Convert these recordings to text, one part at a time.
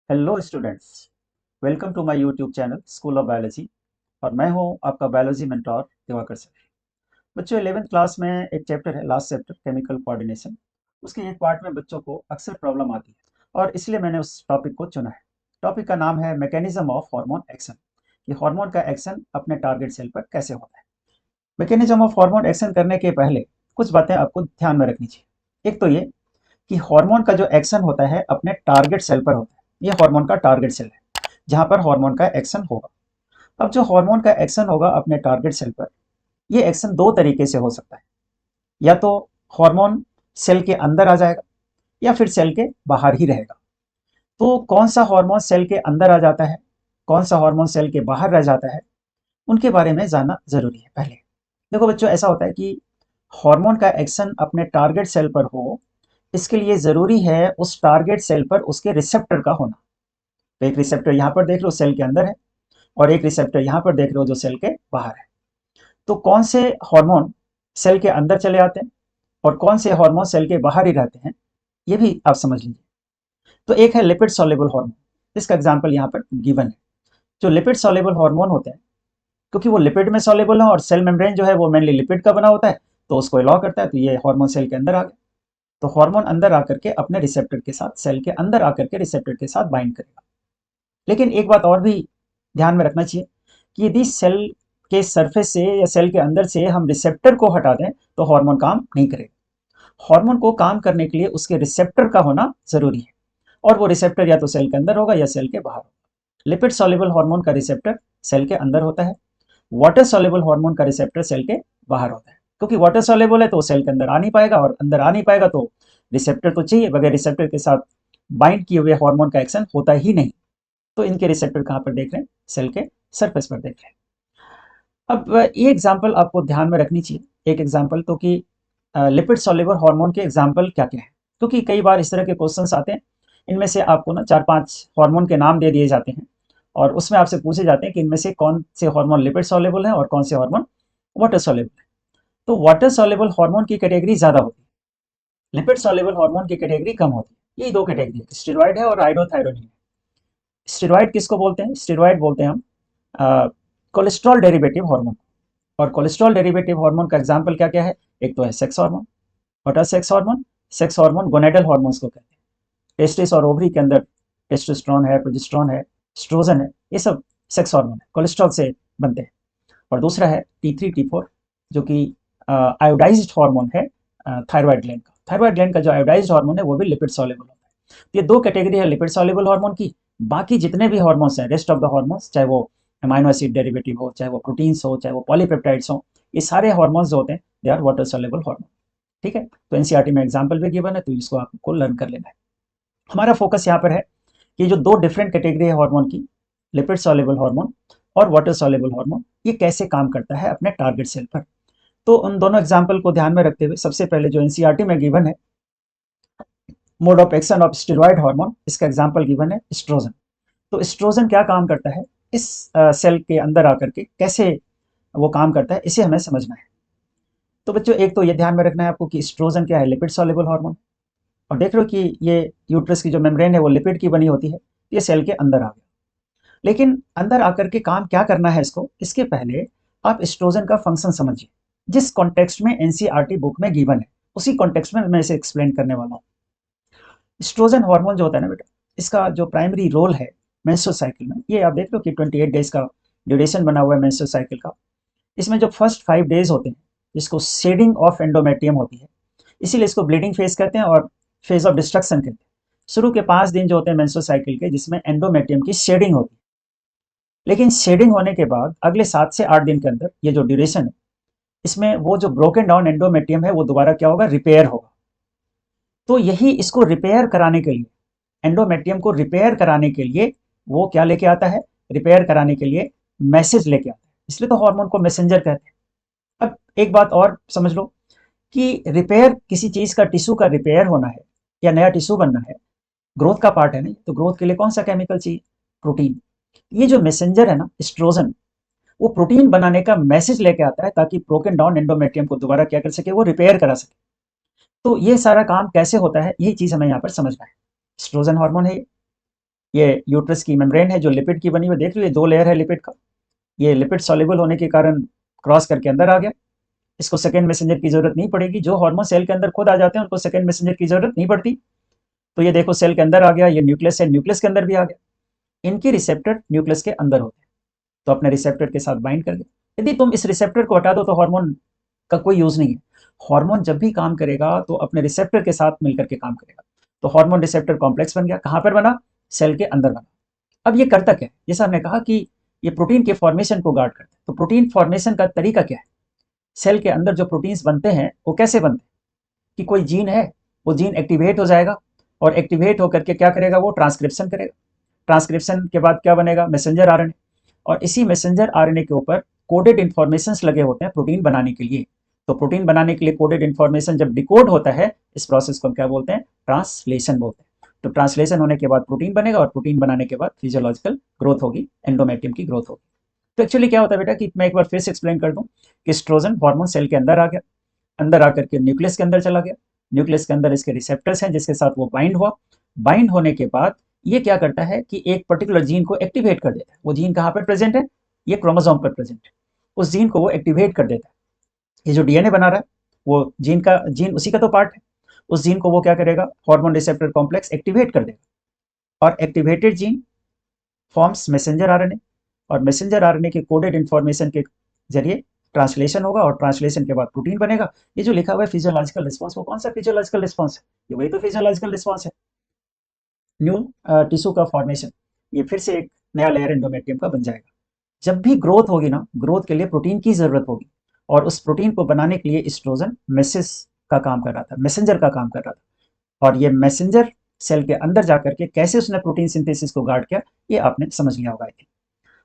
Hello students, welcome to my YouTube channel school of biology. और मैं हूं आपका बायोलॉजी मेंटोर दिवाकर सर। बच्चों, 11th क्लास में एक चैप्टर है, लास्ट चैप्टर केमिकल कोऑर्डिनेशन। उसके एक पार्ट में बच्चों को अक्सर प्रॉब्लम आती है और इसलिए मैंने उस टॉपिक को चुना है। टॉपिक का नाम है मैकेनिज्म ऑफ हार्मोन एक्शन, कि हार्मोन का एक्शन अपने टारगेट सेल पर कैसे होता है। मैकेनिज्म ऑफ हार्मोन एक्शन करने के पहले कुछ बातें आपको ध्यान में रखनी चाहिए। एक तो ये कि हार्मोन का जो एक्शन होता है अपने टारगेट सेल पर होता है। ये हार्मोन का टारगेट सेल है जहां पर हार्मोन का एक्शन होगा। अब जो हार्मोन का एक्शन होगा अपने टारगेट सेल पर, ये एक्शन दो तरीके से हो सकता है। या तो हार्मोन सेल के अंदर आ जाएगा या फिर सेल के बाहर ही रहेगा। तो कौन सा हार्मोन सेल के अंदर आ जाता है, कौन सा हार्मोन सेल के बाहर रह जाता है, उनके बारे में जानना जरूरी है। पहले देखो बच्चों, ऐसा होता है कि हार्मोन का एक्शन अपने टारगेट सेल पर हो, इसके लिए जरूरी है उस टारगेट सेल पर उसके रिसेप्टर का होना। तो एक रिसेप्टर यहाँ पर देख लो सेल के अंदर है, और एक रिसेप्टर यहाँ पर देख लो जो सेल के बाहर है। तो कौन से हार्मोन सेल के अंदर चले आते हैं और कौन से हार्मोन सेल के बाहर ही रहते हैं, ये भी आप समझ लीजिए। तो एक है लिपिड सॉल्युबल हार्मोन, इसका एग्जाम्पल यहाँ पर गिवन है। जो लिपिड सॉल्युबल हार्मोन होते हैं, क्योंकि वो लिपिड में सॉल्युबल है और सेल मेम्ब्रेन जो है वो मेनली लिपिड का बना होता है, तो उसको अलाउ करता है। तो ये हार्मोन सेल के अंदर आ गए, तो हार्मोन अंदर आकर के अपने रिसेप्टर के साथ, सेल के अंदर आकर के रिसेप्टर के साथ बाइंड करेगा। लेकिन एक बात और भी ध्यान में रखना चाहिए कि यदि सेल के सरफेस से या सेल के अंदर से हम रिसेप्टर को हटा दें तो हार्मोन काम नहीं करेगा। हार्मोन को काम करने के लिए उसके रिसेप्टर का होना जरूरी है, और वो रिसेप्टर या तो सेल के अंदर होगा या सेल के बाहर होगा। लिपिड सॉल्युबल हार्मोन का रिसेप्टर सेल के अंदर होता है, वाटर सॉल्युबल हार्मोन का रिसेप्टर सेल के बाहर होता है। क्योंकि वाटर सॉल्युबल है तो सेल के अंदर आ नहीं पाएगा, और अंदर आ नहीं पाएगा तो रिसेप्टर तो चाहिए, बगैर रिसेप्टर के साथ बाइंड किए हुए हार्मोन का एक्शन होता ही नहीं। तो इनके रिसेप्टर कहाँ पर देख रहे हैं, सेल के सरफेस पर देख रहे हैं। अब ये एग्जाम्पल आपको ध्यान में रखनी चाहिए, एक एग्जाम्पल तो कि लिपिड सॉल्युबल हार्मोन के एग्जाम्पल क्या क्या है। क्योंकि कई बार इस तरह के क्वेश्चंस आते हैं, इनमें से आपको ना 4-5 हार्मोन के नाम दे दिए जाते हैं, और उसमें आपसे पूछे जाते हैं कि इनमें से कौन से हार्मोन लिपिड सॉल्युबल है और कौन से हार्मोन वाटर सॉल्युबल है। तो वाटर सॉल्युबल हार्मोन की कैटेगरी ज्यादा होती है, लिपिड सॉल्युबल हार्मोन की कैटेगरी कम होती है। ये दो कैटेगरी है, स्टेरॉइड है और आयोडोथायरोनिन है। स्टेरॉइड किसको बोलते हैं? स्टेरॉइड बोलते हैं हम कोलेस्ट्रॉल डेरिवेटिव हार्मोन। और कोलेस्ट्रॉल डेरिवेटिव हार्मोन का एग्जांपल क्या क्या है? एक तो है sex hormone. What are sex hormone? Sex hormone gonadal hormones को कहते हैं। टेस्टिस और ओवरी के अंदर टेस्टोस्टेरोन है, प्रोजेस्टेरोन है, एस्ट्रोजन है, ये सब सेक्स हार्मोन है, कोलेस्ट्रॉल से बनते हैं। और दूसरा है T3 T4, जो कि आयोडाइज्ड हार्मोन है थायराइड ग्लैंड का। थायराइड ग्लैंड का जो आयोडाइज्ड हार्मोन है वो भी लिपिड सॉल्युबल होता है। तो ये दो कैटेगरी है लिपिड सॉल्युबल हार्मोन की। बाकी जितने भी हार्मोन्स हैं, रेस्ट ऑफ द हार्मोन्स, चाहे वो अमाइनो एसिड डेरिवेटिव हो, चाहे वो प्रोटीन्स हो, चाहे वो पॉलीपेप्टाइड्स हो, ये सारे हार्मोन्स जो होते हैं they are water soluble hormone. ठीक है, तो एनसीईआरटी में एग्जाम्पल भी गिवन है, तो इसको आपको लर्न कर लेना है। हमारा फोकस यहाँ पर है कि जो दो डिफरेंट कैटेगरी है हार्मोन की, लिपिड सॉल्युबल हार्मोन और वाटर सॉल्युबल हार्मोन, ये कैसे काम करता है अपने टारगेट सेल पर। तो उन दोनों एग्जाम्पल को ध्यान में रखते हुए सबसे पहले जो एनसीईआरटी में गिवन है, mode of action of steroid hormone, इसका एग्जाम्पल गिवन है एस्ट्रोजन। तो एस्ट्रोजन क्या काम करता है, इस सेल के अंदर आकर के कैसे वो काम करता है, इसे हमें समझना है। तो बच्चों, एक तो ये ध्यान में रखना है आपको कि एस्ट्रोजन क्या है, लिपिड सॉल्युबल हार्मोन। और देख रहे हो कि ये यूट्रस की जो मेम्ब्रेन है वो लिपिड की बनी होती है, ये सेल के अंदर आ गया। लेकिन अंदर आकर के काम क्या करना है इसको, इसके पहले आप एस्ट्रोजन का फंक्शन समझिए। जिस कॉन्टेक्स्ट में एनसीईआरटी बुक में गिवन है उसी कॉन्टेक्स्ट में मैं इसे एक्सप्लेन करने वाला हूँ। एस्ट्रोजन हार्मोन जो होता है ना बेटा, इसका जो प्राइमरी रोल है मेंस्ट्रुअल साइकिल में, ये आप देख लो कि 28 डेज का ड्यूरेशन बना हुआ है मेंस्ट्रुअल साइकिल का। इसमें जो फर्स्ट 5 डेज होते हैं, जिसको शेडिंग ऑफ एंडोमेट्रियम होती है, इसीलिए इसको ब्लीडिंग फेज कहते हैं और फेज ऑफ डिस्ट्रक्शन कहते हैं। शुरू के 5 दिन जो होते हैं मेंस्ट्रुअल साइकिल के, जिसमें एंडोमेट्रियम की शेडिंग होती है। लेकिन शेडिंग होने के बाद अगले 7 से 8 दिन के अंदर ये जो ड्यूरेशन है, इसमें वो जो ब्रोकन डाउन एंडोमेट्रियम है वो दोबारा क्या होगा, रिपेयर होगा। तो यही इसको रिपेयर कराने के लिए, एंडोमेट्रियम को रिपेयर कराने के लिए वो क्या लेके आता है, रिपेयर कराने के लिए मैसेज लेके आता है। इसलिए तो हार्मोन को मैसेंजर कहते हैं। अब एक बात और समझ लो कि रिपेयर, किसी चीज का टिश्यू का रिपेयर होना है या नया टिश्यू बनना है, ग्रोथ का पार्ट है नहीं, तो ग्रोथ के लिए कौन सा केमिकल चाहिए, प्रोटीन। ये जो मैसेंजर है ना एस्ट्रोजन, वो प्रोटीन बनाने का मैसेज लेके आता है ताकि ब्रोकन डाउन एंडोमेट्रियम को दोबारा क्या कर सके, वो रिपेयर करा सके। तो ये सारा काम कैसे होता है, यही चीज हमें यहाँ पर समझना है। एस्ट्रोजन हार्मोन है ये। ये यूट्रस की मेम्ब्रेन है जो लिपिड की बनी हुई, देख रही है 2 लेयर है लिपिड का। ये लिपिड सॉल्युबल होने के कारण क्रॉस करके अंदर आ गया। इसको सेकंड मैसेंजर की जरूरत नहीं पड़ेगी। जो हार्मोन सेल के अंदर खुद आ जाते हैं उनको सेकंड मैसेंजर की जरूरत नहीं पड़ती। तो ये देखो सेल के अंदर आ गया, ये न्यूक्लियस है, न्यूक्लियस के अंदर भी आ गया। इनके रिसेप्टर न्यूक्लियस के अंदर होते हैं, तो अपने रिसेप्टर के साथ बाइंड कर गया। यदि तुम इस रिसेप्टर को हटा दो तो हार्मोन का कोई यूज नहीं है। हार्मोन जब भी काम करेगा तो अपने रिसेप्टर के साथ मिलकर के काम करेगा। तो हार्मोन रिसेप्टर कॉम्प्लेक्स बन गया। कहां पर बना? सेल के अंदर बना। अब ये करता क्या है? जैसा हमने कहा कि ये प्रोटीन के फॉर्मेशन को गार्ड करता है। तो प्रोटीन फॉर्मेशन का तरीका क्या है? सेल के अंदर जो प्रोटीन्स बनते हैं वो कैसे बनते हैं कि कोई जीन है, वो जीन एक्टिवेट हो जाएगा और एक्टिवेट होकर के क्या करेगा? वो ट्रांसक्रिप्शन करेगा। ट्रांसक्रिप्शन के बाद क्या बनेगा? Messenger RNA. और इसी मैसेंजर आरएनए के ऊपर कोडेड इन्फॉर्मेशन लगे होते हैं प्रोटीन बनाने के लिए। तो प्रोटीन बनाने के लिए कोडेड इन्फॉर्मेशन जब डिकोड होता है, इस प्रोसेस को हम क्या बोलते हैं? ट्रांसलेशन बोलते हैं। तो ट्रांसलेशन होने के बाद प्रोटीन बनेगा और प्रोटीन बनाने के बाद फिजियोलॉजिकल ग्रोथ होगी, एंडोमेट्रियम की ग्रोथ होगी। तो एक्चुअली क्या होता है बेटा कि मैं एक बार फिर से एक्सप्लेन कर दूं कि एस्ट्रोजन हार्मोन सेल के अंदर आ गया, अंदर आकर के न्यूक्लियस के अंदर चला गया। न्यूक्लियस के अंदर इसके रिसेप्टर्स हैं जिसके साथ वो बाइंड हुआ। बाइंड होने के बाद ये क्या करता है कि एक पर्टिकुलर जीन को एक्टिवेट कर देता है। वो जीन कहाँ पर प्रेजेंट है? ये क्रोमोसोम पर प्रेजेंट है। उस जीन को वो एक्टिवेट कर देता है। ये जो डीएनए बना रहा है वो जीन उसी का तो पार्ट है। उस जीन को वो क्या करेगा? हार्मोन रिसेप्टर कॉम्प्लेक्स एक्टिवेट कर देगा और activated gene forms messenger RNA. और मैसेंजर आरएनए के कोडेड इंफॉर्मेशन के जरिए ट्रांसलेशन होगा और ट्रांसलेशन के बाद प्रोटीन बनेगा। ये जो लिखा हुआ है फिजियोलॉजिकल रिस्पॉन्स, वो कौन सा फिजियोलॉजिकल रिस्पॉन्स है? ये वही तो फिजियोलॉजिकल रिस्पॉन्स है। न्यू टिश्यू का फॉर्मेशन, ये फिर से एक नया लेयर एंडोमेट्रियम का बन जाएगा। जब भी ग्रोथ होगी ना, ग्रोथ के लिए प्रोटीन की जरूरत होगी और उस प्रोटीन को बनाने के लिए एस्ट्रोजन मैसेज का काम कर रहा था, मैसेंजर का काम कर रहा था। और ये मैसेंजर सेल के अंदर जाकर के कैसे उसने प्रोटीन सिंथेसिस को गार्ड किया, ये आपने समझ लिया होगा।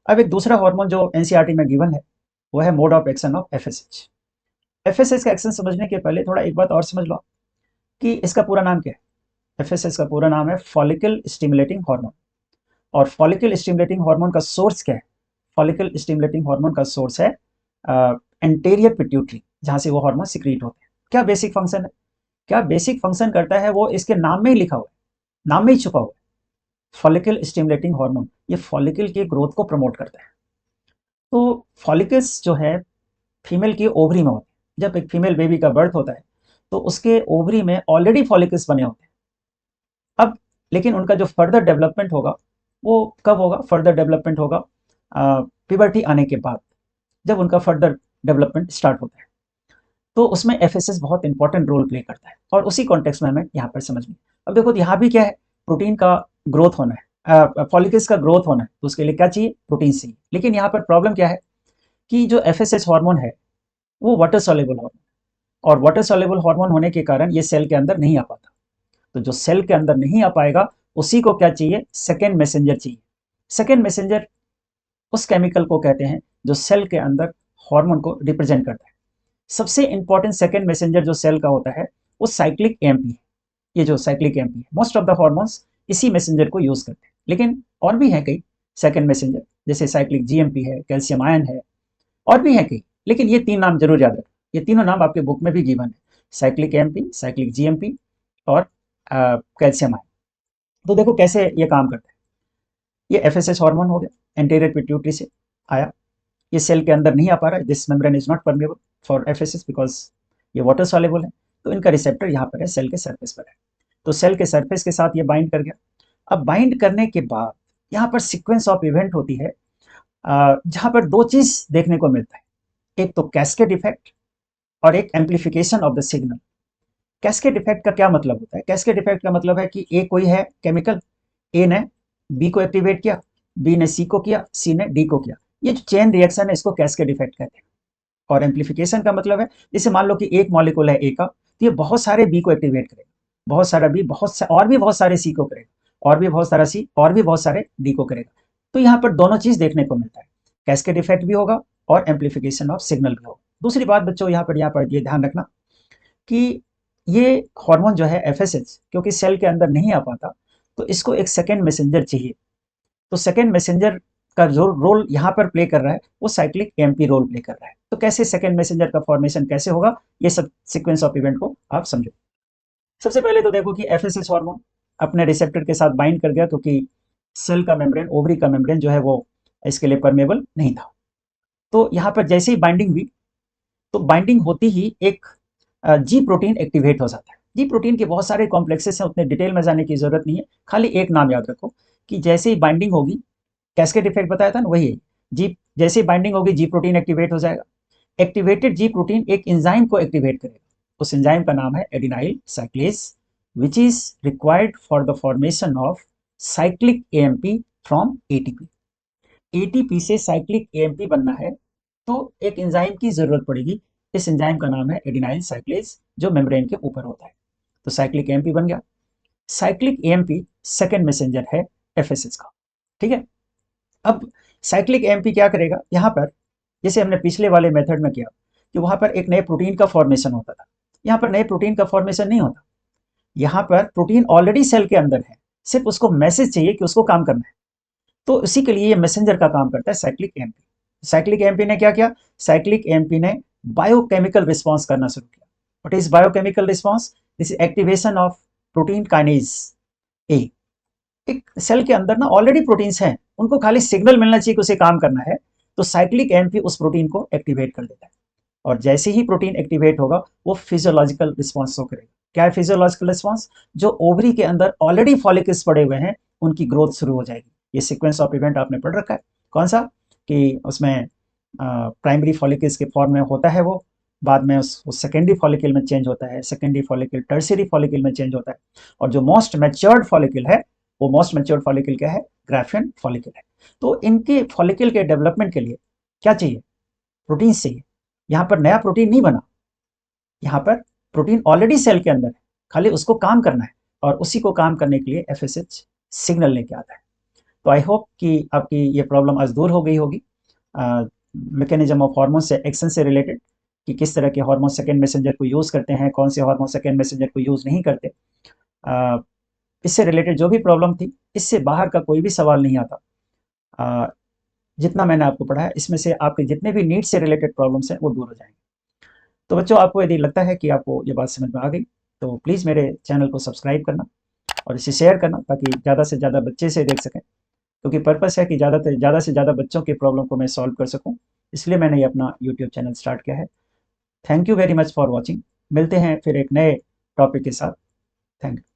अब एक दूसरा हार्मोन जो एनसीईआरटी में गिवन है वो है mode of action of FSH. FSH का एक्शन समझने के पहले थोड़ा एक बात और समझ लो कि इसका पूरा नाम क्या है। एफएसएच का पूरा नाम है फॉलिकल स्टिमुलेटिंग हार्मोन। और फॉलिकल स्टिमुलेटिंग हार्मोन का सोर्स क्या है? फॉलिकल स्टिमुलेटिंग हार्मोन का सोर्स है एंटेरियर पिट्यूटरी, जहां से वो हार्मोन सिक्रीट होते हैं। क्या बेसिक फंक्शन है? क्या बेसिक फंक्शन करता है वो इसके नाम में ही लिखा हुआ है, नाम में ही छुपा हुआ है। फॉलिकल स्टिमुलेटिंग हार्मोन ये फॉलिकल के ग्रोथ को प्रमोट करता है। तो फॉलिकल्स जो है फीमेल की ओवरी में होते हैं। जब एक फीमेल बेबी का बर्थ होता है तो उसके ओवरी में ऑलरेडी फॉलिकल्स बने होते हैं। अब लेकिन उनका जो फर्दर डेवलपमेंट होगा वो कब होगा? फर्दर डेवलपमेंट होगा प्यूबर्टी आने के बाद, जब उनका फर्दर डेवलपमेंट स्टार्ट होता है। तो उसमें एफएसएस बहुत इंपॉर्टेंट रोल प्ले करता है और उसी कॉन्टेक्स्ट में हमें यहाँ पर समझनी। अब देखो यहाँ भी क्या है? प्रोटीन का ग्रोथ होना है, फॉलिकल्स का ग्रोथ होना है, तो उसके लिए क्या चाहिए? प्रोटीन चाहिए। लेकिन यहाँ पर प्रॉब्लम क्या है कि जो एफएसएच हार्मोन है वो वाटर सॉल्युबल हार्मोन, और वाटर सॉल्युबल हार्मोन होने के कारण ये सेल के अंदर नहीं आ पाता। तो जो सेल के अंदर नहीं आ पाएगा उसी को क्या चाहिए? सेकेंड मैसेंजर चाहिए। सेकेंड मैसेंजर उस केमिकल को कहते हैं जो सेल के अंदर हार्मोन को रिप्रेजेंट करता है। सबसे इंपॉर्टेंट सेकेंड मैसेंजर जो सेल का होता है वो साइक्लिक एएमपी है। ये जो साइक्लिक एएमपी है, मोस्ट ऑफ द हार्मोन्स इसी मैसेंजर को यूज करते हैं। लेकिन और भी हैं कई सेकेंड मैसेंजर, जैसे साइक्लिक जीएमपी है, कैल्शियम आयन है, और भी हैं कई। लेकिन ये 3 नाम जरूर याद रखें। ये तीनों नाम आपके बुक में भी गिवन है, साइक्लिक एएमपी, साइक्लिक जीएमपी और कैल्शियम आयन। तो देखो कैसे ये काम करता है। ये एफएसएच हार्मोन हो गया, एंटीरियर पिट्यूटरी से आया, ये सेल के अंदर नहीं आ पा रहा है। This membrane is not permeable for FSH because ये वाटर सॉल्युबल है। तो इनका रिसेप्टर यहाँ पर है, सेल के सरफेस पर है। तो सेल के सरफेस के साथ ये बाइंड कर गया। अब बाइंड करने के बाद यहाँ पर सीक्वेंस ऑफ इवेंट होती है जहाँ पर 2 चीज देखने को मिलता है। एक तो कैस्केड इफेक्ट और एक amplification of the signal. Cascade effect का क्या मतलब होता है? कैस्केड इफेक्ट का मतलब है कि ए कोई है केमिकल, ए ने बी को एक्टिवेट किया, बी ने सी को किया, सी ने डी को किया। ये जो चेन रिएक्शन है इसको कैस्केड इफेक्ट कहते हैं। और एम्पलीफिकेशन का मतलब है जैसे मान लो कि एक मॉलिक्यूल है ए का, तो ये बहुत सारे बी को एक्टिवेट करेगा, बहुत सारा बी, और भी बहुत सारे सी को करेगा, और भी बहुत सारा सी, और भी बहुत सारे डी को करेगा। तो यहाँ पर दोनों चीज देखने को मिलता है, कैस्केड इफेक्ट भी होगा और एम्पलीफिकेशन ऑफ सिग्नल भी होगा। दूसरी बात बच्चों यहाँ पर ये ध्यान रखना कि ये हार्मोन जो है एफएसएच, क्योंकि सेल के अंदर नहीं आ पाता तो इसको एक सेकेंड मैसेंजर चाहिए। तो सेकेंड मैसेंजर का जो रोल यहाँ पर प्ले कर रहा है वो साइक्लिक एएमपी रोल प्ले कर रहा है। तो कैसे सेकेंड मैसेंजर का फॉर्मेशन कैसे होगा, ये सब सीक्वेंस ऑफ इवेंट को आप समझो। सबसे पहले तो देखो कि एफएसएच हार्मोन अपने रिसेप्टर के साथ बाइंड कर गया, क्योंकि सेल का मेम्ब्रेन, ओवरी का मेम्ब्रेन जो है वो इसके लिए परमेबल नहीं था। तो यहाँ पर जैसे ही बाइंडिंग हुई, तो बाइंडिंग होती ही एक जी प्रोटीन एक्टिवेट हो जाता है। जी प्रोटीन के बहुत सारे कॉम्प्लेक्सेस हैं, उतने डिटेल में जाने की जरूरत नहीं है, खाली एक नाम याद रखो कि जैसे ही बाइंडिंग होगी, कैस्केड इफेक्ट बताया था ना, वही है। जी जैसे ही बाइंडिंग होगी, जी प्रोटीन एक्टिवेट हो जाएगा। एक्टिवेटेड जी प्रोटीन एक एंजाइम को एक्टिवेट करेगा। उस एंजाइम का नाम है adenylyl साइक्लेज, which is required for the formation of cyclic AMP from ATP. ATP से साइक्लिक एएमपी बनना है तो एक एंजाइम की जरूरत पड़ेगी। इस एंजाइम का नाम है एडिनाइल साइक्लेज, जो मेम्ब्रेन के ऊपर होता है। तो साइक्लिक एएमपी बन गया। साइक्लिक एएमपी सेकेंड मैसेंजर है एफएसएच का। ठीक है। अब साइक्लिक एएमपी क्या करेगा, यहां पर जैसे हमने पिछले वाले मेथड में किया कि वहां पर एक नए प्रोटीन का फॉर्मेशन होता था, यहां पर नए प्रोटीन का फॉर्मेशन नहीं होता। यहां पर प्रोटीन ऑलरेडी सेल के अंदर है, सिर्फ उसको मैसेज चाहिए कि उसको काम करना है। तो इसी के लिए ये मैसेंजर का काम करता है साइक्लिक एएमपी। साइक्लिक एएमपी ने क्या किया, साइक्लिक एएमपी ने बायोकेमिकल रिस्पॉन्स करना शुरू किया। What is biochemical response? This is activation of protein kinase A. एक सेल के अंदर ना ऑलरेडी प्रोटीन्स हैं, उनको खाली सिग्नल मिलना चाहिए कि उसे काम करना है। तो साइक्लिक एएमपी उस प्रोटीन को एक्टिवेट कर देता है, और जैसे ही प्रोटीन एक्टिवेट होगा वो फिजियोलॉजिकल रिस्पॉन्स शो करेगा। क्या है फिजियोलॉजिकल रिस्पॉन्स? जो ओवरी के अंदर ऑलरेडी फॉलिकल्स पड़े हुए हैं, उनकी ग्रोथ शुरू हो जाएगी। ये सीक्वेंस ऑफ इवेंट आपने पढ़ रखा है। कौन सा? कि उसमें प्राइमरी फॉलिकल्स के फॉर्म में होता है वो, बाद में उस सेकेंडरी फॉलिकल में चेंज होता है, सेकेंडरी फॉलिकल टर्शियरी फॉलिकल में चेंज होता है, और जो मोस्ट मैच्योर्ड फॉलिकल है, वो मोस्ट मैच्योर्ड फॉलिकल क्या है? ग्राफियन फॉलिकल है। तो इनके फॉलिकल के डेवलपमेंट के लिए क्या चाहिए? प्रोटीन चाहिए। यहाँ पर नया प्रोटीन नहीं बना, यहाँ पर प्रोटीन ऑलरेडी सेल के अंदर है, खाली उसको काम करना है, और उसी को काम करने के लिए एफएसएच सिग्नल लेके आता है। तो आई होप कि आपकी ये प्रॉब्लम आज दूर हो गई होगी, मैकेनिज्म ऑफ हार्मोन से एक्शन से रिलेटेड, कि किस तरह के हार्मोन सेकेंड मैसेंजर को यूज़ करते हैं, कौन से हार्मोन सेकेंड मैसेंजर को यूज़ नहीं करते। इससे रिलेटेड जो भी प्रॉब्लम थी, इससे बाहर का कोई भी सवाल नहीं आता। जितना मैंने आपको पढ़ाया, इसमें से आपके जितने भी नीट से रिलेटेड प्रॉब्लम्स हैं वो दूर हो जाएंगे। तो बच्चों, आपको यदि लगता है कि आपको ये बात समझ में आ गई, तो प्लीज़ मेरे चैनल को सब्सक्राइब करना और इसे शेयर करना, ताकि ज़्यादा से ज़्यादा बच्चे इसे देख सकें। क्योंकि पर्पस है कि ज़्यादा से ज़्यादा बच्चों की प्रॉब्लम को मैं सॉल्व कर सकूं, इसलिए मैंने ये अपना यूट्यूब चैनल स्टार्ट किया है। Thank you very much for watching. मिलते हैं फिर एक नए टॉपिक के साथ। Thank you.